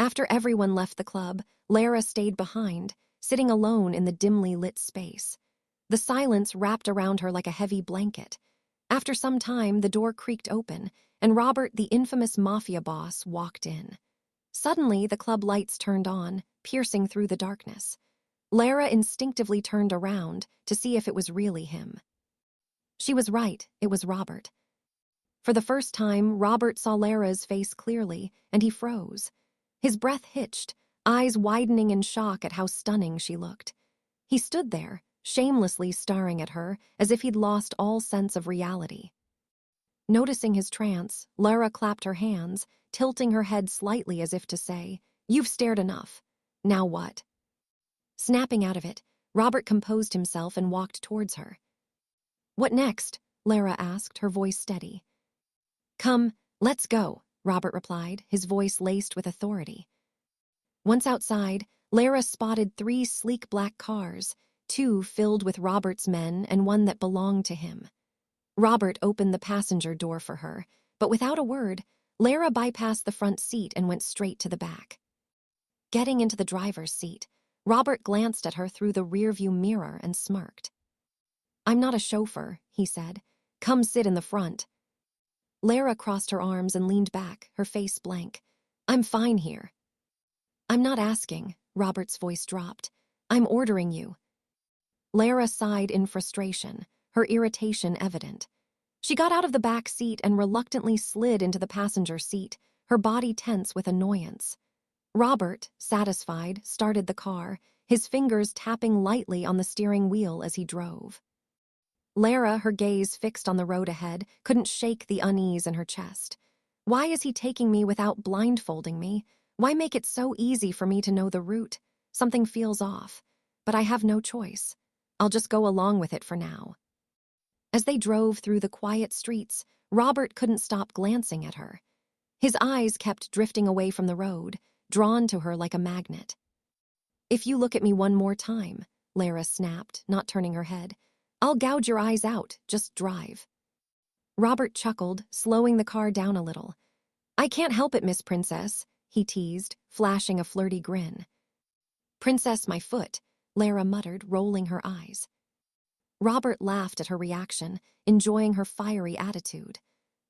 After everyone left the club, Lara stayed behind, sitting alone in the dimly lit space. The silence wrapped around her like a heavy blanket. After some time, the door creaked open, and Robert, the infamous Mafia boss, walked in. Suddenly, the club lights turned on, piercing through the darkness. Lara instinctively turned around to see if it was really him. She was right, it was Robert. For the first time, Robert saw Lara's face clearly, and he froze. His breath hitched, eyes widening in shock at how stunning she looked. He stood there, shamelessly staring at her, as if he'd lost all sense of reality. Noticing his trance, Lara clapped her hands, tilting her head slightly as if to say, "You've stared enough. Now what?" Snapping out of it, Robert composed himself and walked towards her. "What next?" Lara asked, her voice steady. "Come, let's go," Robert replied, his voice laced with authority. Once outside, Lara spotted 3 sleek black cars, 2 filled with Robert's men and one that belonged to him. Robert opened the passenger door for her, but without a word, Lara bypassed the front seat and went straight to the back. Getting into the driver's seat, Robert glanced at her through the rearview mirror and smirked. "I'm not a chauffeur," he said. "Come sit in the front." Lara crossed her arms and leaned back, her face blank. "I'm fine here." "I'm not asking," Robert's voice dropped. "I'm ordering you." Lara sighed in frustration, her irritation evident. She got out of the back seat and reluctantly slid into the passenger seat, her body tense with annoyance. Robert, satisfied, started the car, his fingers tapping lightly on the steering wheel as he drove. Lara, her gaze fixed on the road ahead, couldn't shake the unease in her chest. Why is he taking me without blindfolding me? Why make it so easy for me to know the route? Something feels off, but I have no choice. I'll just go along with it for now. As they drove through the quiet streets, Robert couldn't stop glancing at her. His eyes kept drifting away from the road, drawn to her like a magnet. "If you look at me one more time," Lara snapped, not turning her head, "I'll gouge your eyes out, just drive." Robert chuckled, slowing the car down a little. "I can't help it, Miss Princess," he teased, flashing a flirty grin. "Princess, my foot," Lara muttered, rolling her eyes. Robert laughed at her reaction, enjoying her fiery attitude.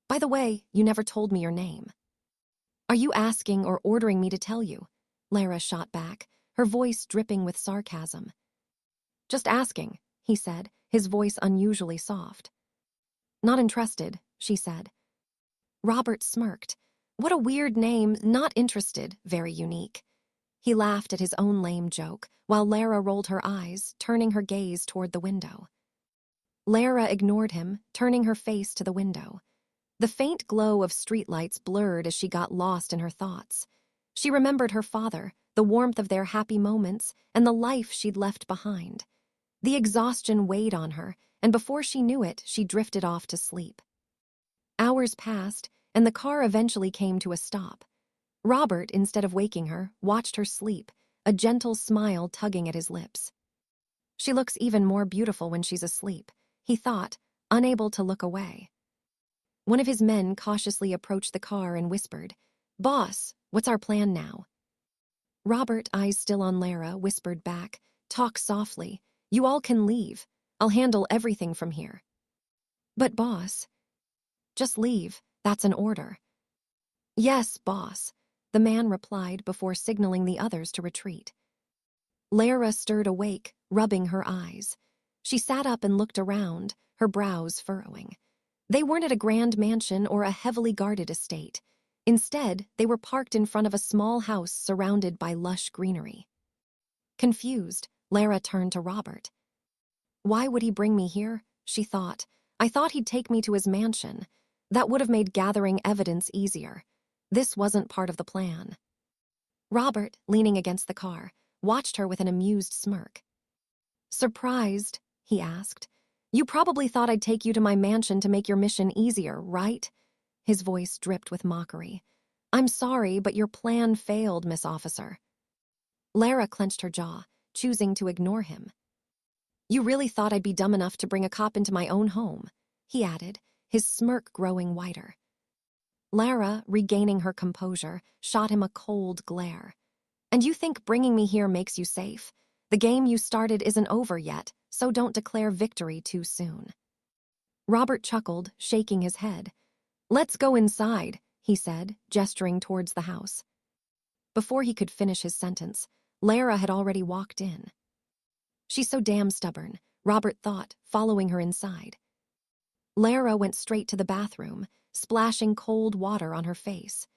"By the way, you never told me your name." "Are you asking or ordering me to tell you?" Lara shot back, her voice dripping with sarcasm. "Just asking," he said, his voice unusually soft. "Not interested," she said. Robert smirked. What a weird name, not interested, very unique. He laughed at his own lame joke, while Lara rolled her eyes, turning her gaze toward the window. Lara ignored him, turning her face to the window. The faint glow of streetlights blurred as she got lost in her thoughts. She remembered her father, the warmth of their happy moments, and the life she'd left behind. The exhaustion weighed on her, and before she knew it, she drifted off to sleep. Hours passed, and the car eventually came to a stop. Robert, instead of waking her, watched her sleep, a gentle smile tugging at his lips. "She looks even more beautiful when she's asleep," he thought, unable to look away. One of his men cautiously approached the car and whispered, "Boss, what's our plan now?" Robert, eyes still on Lara, whispered back, "Talk softly. You all can leave. I'll handle everything from here." "But boss..." "Just leave. That's an order." "Yes, boss," the man replied before signaling the others to retreat. Lara stirred awake, rubbing her eyes. She sat up and looked around, her brows furrowing. They weren't at a grand mansion or a heavily guarded estate. Instead, they were parked in front of a small house surrounded by lush greenery. Confused, Lara turned to Robert. "Why would he bring me here?" she thought. "I thought he'd take me to his mansion. That would have made gathering evidence easier. This wasn't part of the plan." Robert, leaning against the car, watched her with an amused smirk. "Surprised?" he asked. "You probably thought I'd take you to my mansion to make your mission easier, right?" His voice dripped with mockery. "I'm sorry, but your plan failed, Miss Officer." Lara clenched her jaw, choosing to ignore him. "You really thought I'd be dumb enough to bring a cop into my own home?" he added, his smirk growing wider. Lara, regaining her composure, shot him a cold glare. And you think bringing me here makes you safe? The game you started isn't over yet, so don't declare victory too soon. Robert chuckled, shaking his head. Let's go inside, he said, gesturing towards the house. Before he could finish his sentence, Lara had already walked in. She's so damn stubborn, Robert thought, following her inside. Lara went straight to the bathroom, splashing cold water on her face.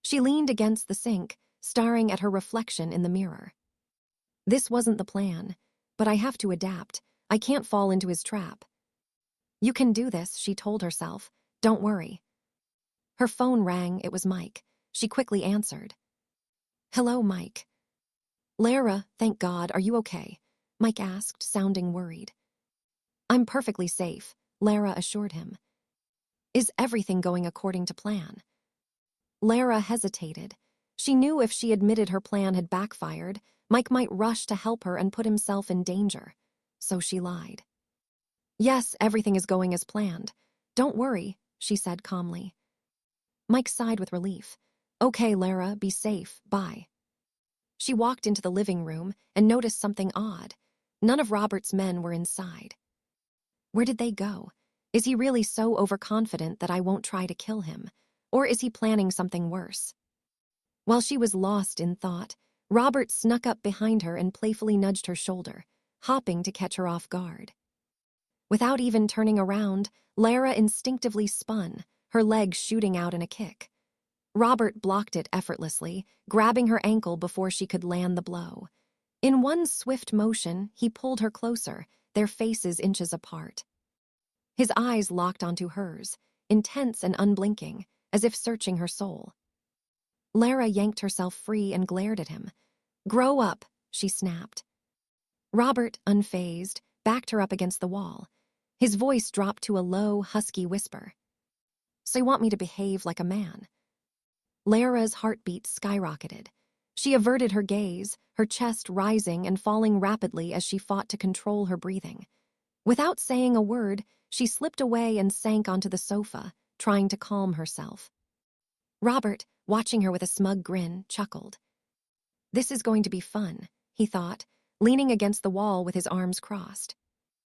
She leaned against the sink, staring at her reflection in the mirror. This wasn't the plan, but I have to adapt. I can't fall into his trap. You can do this, she told herself. Don't worry. Her phone rang. It was Mike. She quickly answered. Hello, Mike. Lara, thank God, are you okay? Mike asked, sounding worried. I'm perfectly safe, Lara assured him. Is everything going according to plan? Lara hesitated. She knew if she admitted her plan had backfired, Mike might rush to help her and put himself in danger. So she lied. Yes, everything is going as planned. Don't worry, she said calmly. Mike sighed with relief. Okay, Lara, be safe, bye. She walked into the living room and noticed something odd. None of Robert's men were inside. Where did they go? Is he really so overconfident that I won't try to kill him? Or is he planning something worse? While she was lost in thought, Robert snuck up behind her and playfully nudged her shoulder, hopping to catch her off guard. Without even turning around, Lara instinctively spun, her legs shooting out in a kick. Robert blocked it effortlessly, grabbing her ankle before she could land the blow. In one swift motion, he pulled her closer, their faces inches apart. His eyes locked onto hers, intense and unblinking, as if searching her soul. Lara yanked herself free and glared at him. Grow up, she snapped. Robert, unfazed, backed her up against the wall. His voice dropped to a low, husky whisper. So you want me to behave like a man? Lara's heartbeat skyrocketed. She averted her gaze, her chest rising and falling rapidly as she fought to control her breathing. Without saying a word, she slipped away and sank onto the sofa, trying to calm herself. Robert, watching her with a smug grin, chuckled. This is going to be fun, he thought, leaning against the wall with his arms crossed.